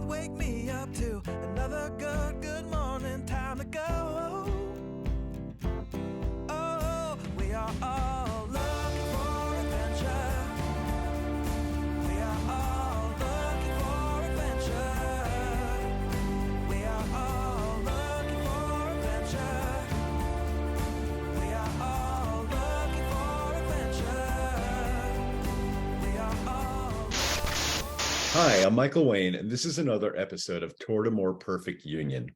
wake me up to another good morning, time to go. Oh, we are all looking for adventure. We are all looking for adventure. We are all looking for adventure. We are all looking for adventure. We are all. Hi, I'm Michael Wayne, and this is another episode of Toward a More Perfect Union.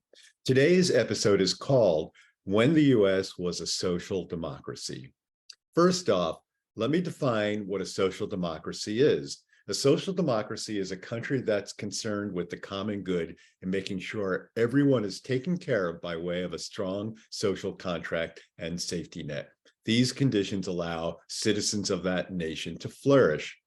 Today's episode is called When the U.S. Was a Social Democracy. First off, let me define what a social democracy is. A social democracy is a country that's concerned with the common good and making sure everyone is taken care of by way of a strong social contract and safety net. These conditions allow citizens of that nation to flourish.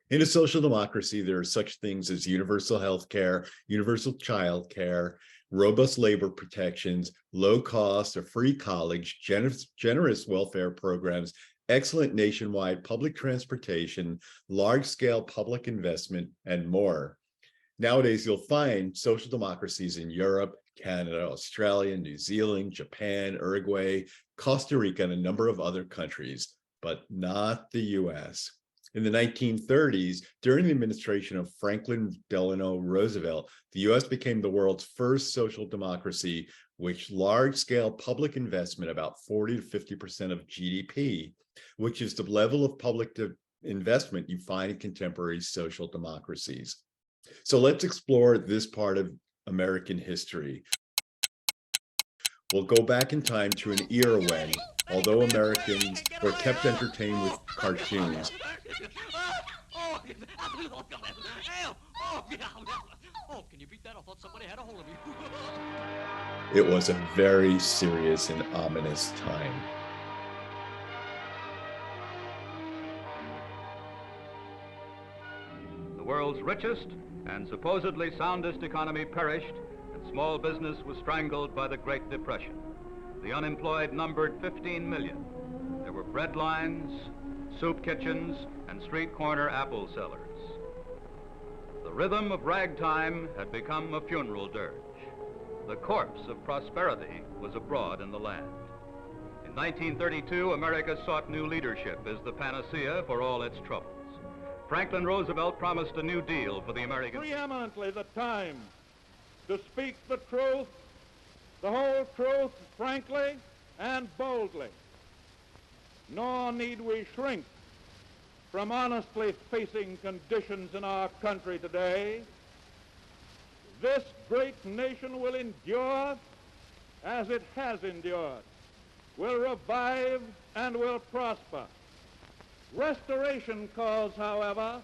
In a social democracy, there are such things as universal health care, universal childcare, robust labor protections, low cost or free college, generous welfare programs, excellent nationwide public transportation, large-scale public investment, and more. Nowadays, you'll find social democracies in Europe, Canada, Australia, New Zealand, Japan, Uruguay, Costa Rica, and a number of other countries, but not the US. In the 1930s, during the administration of Franklin Delano Roosevelt, the US became the world's first social democracy, with large-scale public investment, about 40 to 50% of GDP, which is the level of public investment you find in contemporary social democracies. So let's explore this part of American history. We'll go back in time to an era when, although Americans were kept entertained with cartoons, can you beat that? I thought somebody had a hold of you. it was a very serious and ominous time. The world's richest and supposedly soundest economy perished, and small business was strangled by the Great Depression. The unemployed numbered 15 million. There were bread lines, soup kitchens, and street corner apple sellers. The rhythm of ragtime had become a funeral dirge. The corpse of prosperity was abroad in the land. In 1932, America sought new leadership as the panacea for all its troubles. Franklin Roosevelt promised a new deal for the American... Preeminently the time to speak the truth, the whole truth, frankly and boldly. Nor need we shrink from honestly facing conditions in our country today. This great nation will endure as it has endured, will revive and will prosper. Restoration calls, however,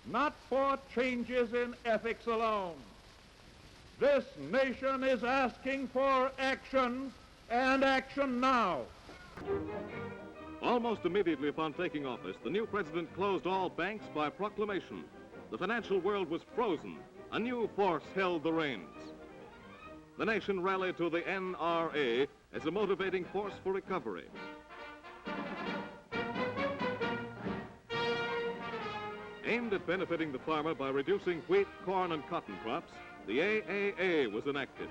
not for changes in ethics alone. This nation is asking for action, and action now. Almost immediately upon taking office, the new president closed all banks by proclamation. The financial world was frozen. A new force held the reins. The nation rallied to the NRA as a motivating force for recovery. Aimed at benefiting the farmer by reducing wheat, corn, and cotton crops, the AAA was enacted.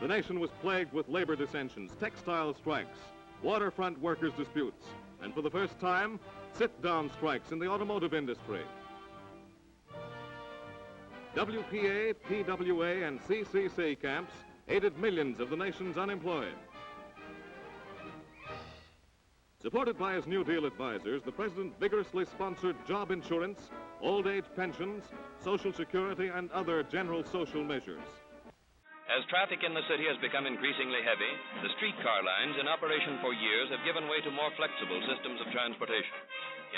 The nation was plagued with labor dissensions, textile strikes, waterfront workers' disputes, and for the first time, sit-down strikes in the automotive industry. WPA, PWA, and CCC camps aided millions of the nation's unemployed. Supported by his New Deal advisors, the president vigorously sponsored job insurance, old age pensions, Social Security, and other general social measures. As traffic in the city has become increasingly heavy, the streetcar lines in operation for years have given way to more flexible systems of transportation.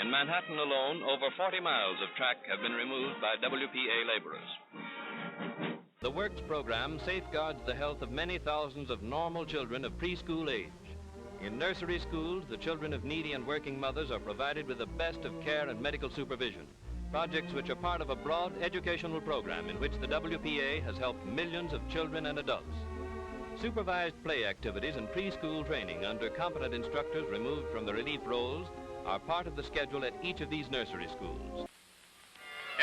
In Manhattan alone, over 40 miles of track have been removed by WPA laborers. The Works program safeguards the health of many thousands of normal children of preschool age. In nursery schools, the children of needy and working mothers are provided with the best of care and medical supervision. Projects which are part of a broad educational program in which the WPA has helped millions of children and adults. Supervised play activities and preschool training under competent instructors removed from the relief roles are part of the schedule at each of these nursery schools.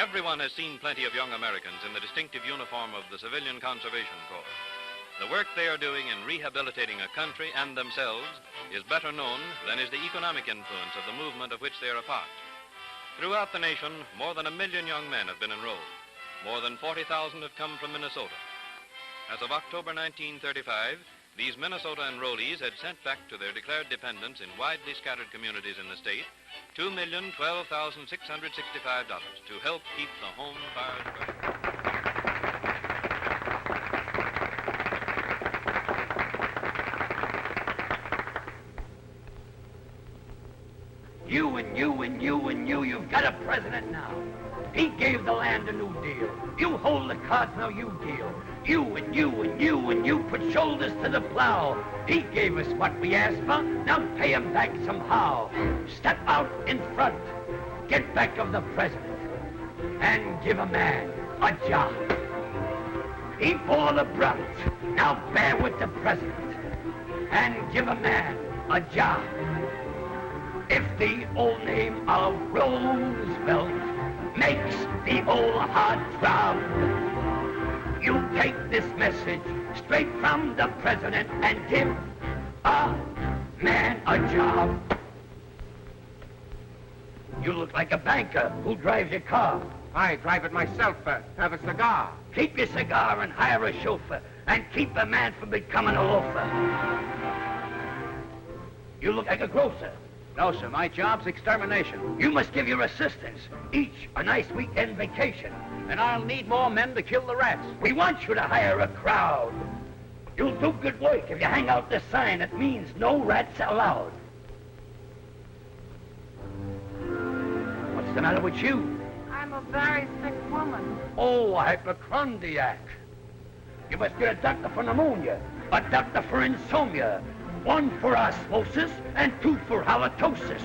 Everyone has seen plenty of young Americans in the distinctive uniform of the Civilian Conservation Corps. The work they are doing in rehabilitating a country and themselves is better known than is the economic influence of the movement of which they are a part. Throughout the nation, more than 1 million young men have been enrolled. More than 40,000 have come from Minnesota. As of October 1935, these Minnesota enrollees had sent back to their declared dependents in widely scattered communities in the state $2,012,665 to help keep the home fires burning. You and you and you and you've got a president now. He gave the land a new deal. You hold the cards, now you deal. You and you and you and you put shoulders to the plow. He gave us what we asked for, now pay him back somehow. Step out in front, get back of the president, and give a man a job. He bore the brunt, now bear with the president, and give a man a job. If the old name of Roosevelt makes the old heart throb, you take this message straight from the president and give a man a job. You look like a banker. Who drives your car? I drive it myself, have a cigar. Keep your cigar and hire a chauffeur, and keep a man from becoming a loafer. You look like a grocer. No, sir, my job's extermination. You must give your assistants each a nice weekend vacation. And I'll need more men to kill the rats. We want you to hire a crowd. You'll do good work if you hang out the sign that means no rats allowed. What's the matter with you? I'm a very sick woman. Oh, a hypochondriac. You must get a doctor for pneumonia, a doctor for insomnia, 1 for osmosis and 2 for halitosis,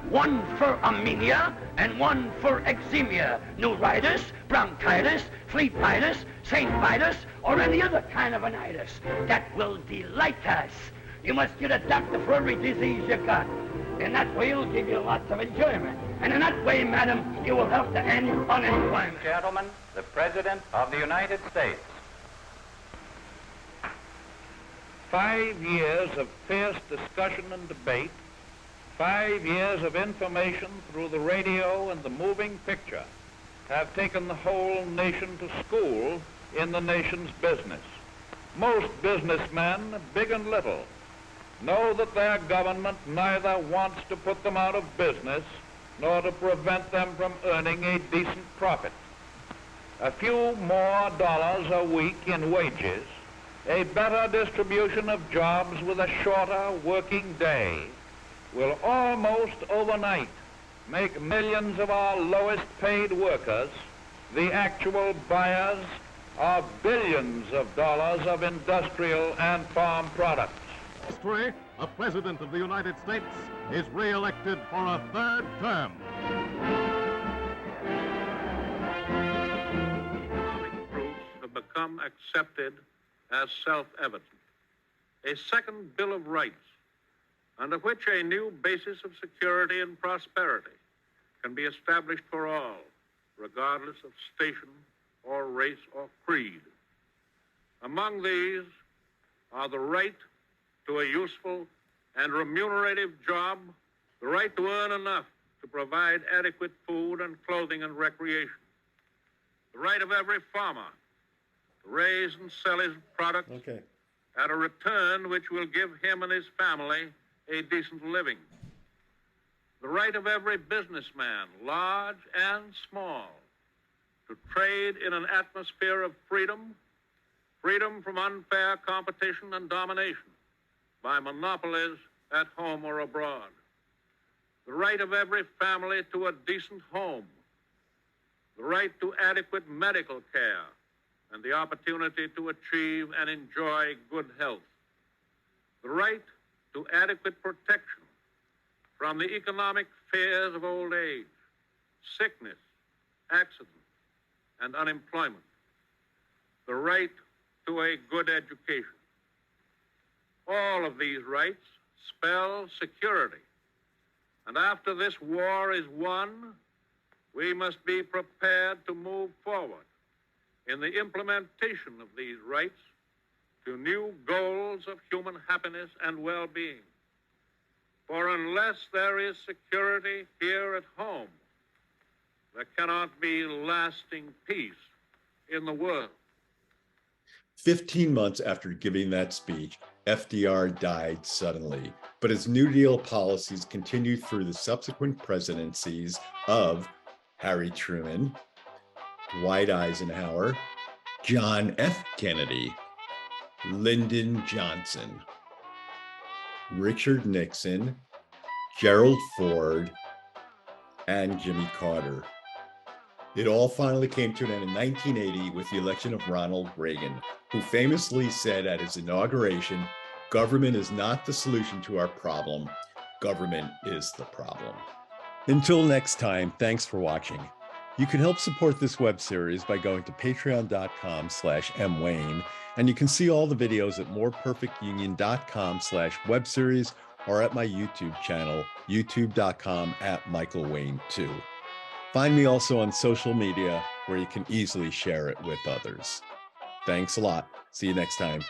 1 for anemia and 1 for eczema, neuritis, bronchitis, phlebitis, St. or any other kind of an itis that will delight us. You must get a doctor for every disease you got. In that way, it'll give you lots of enjoyment. And in that way, madam, you will help to end unemployment. Gentlemen, the President of the United States. 5 years of fierce discussion and debate, 5 years of information through the radio and the moving picture have taken the whole nation to school in the nation's business. Most businessmen, big and little, know that their government neither wants to put them out of business nor to prevent them from earning a decent profit. A few more dollars a week in wages, a better distribution of jobs with a shorter working day will almost overnight make millions of our lowest paid workers the actual buyers of billions of dollars of industrial and farm products. History, a President of the United States is re-elected for a 3rd term. Economic truths have become accepted as self-evident. A second Bill of Rights, under which a new basis of security and prosperity can be established for all, regardless of station or race or creed. Among these are the right to a useful and remunerative job, the right to earn enough to provide adequate food and clothing and recreation, the right of every farmer to raise and sell his products at a return which will give him and his family a decent living, the right of every businessman, large and small, to trade in an atmosphere of freedom, freedom from unfair competition and domination by monopolies at home or abroad, the right of every family to a decent home, the right to adequate medical care and the opportunity to achieve and enjoy good health, the right to adequate protection from the economic fears of old age, sickness, accident, and unemployment, the right to a good education. All of these rights spell security, And after this war is won, we must be prepared to move forward in the implementation of these rights to new goals of human happiness and well-being. For unless there is security here at home, there cannot be lasting peace in the world. 15 months after giving that speech, FDR died suddenly, but his New Deal policies continued through the subsequent presidencies of Harry Truman, Dwight Eisenhower, John F. Kennedy, Lyndon Johnson, Richard Nixon, Gerald Ford, and Jimmy Carter. It all finally came to an end in 1980 with the election of Ronald Reagan, who famously said at his inauguration, "Government is not the solution to our problem. Government is the problem." Until next time, thanks for watching. You can help support this web series by going to patreon.com/mwayne, and you can see all the videos at moreperfectunion.com/webseries or at my YouTube channel, youtube.com/MichaelWayne2. Find me also on social media where you can easily share it with others. Thanks a lot. See you next time.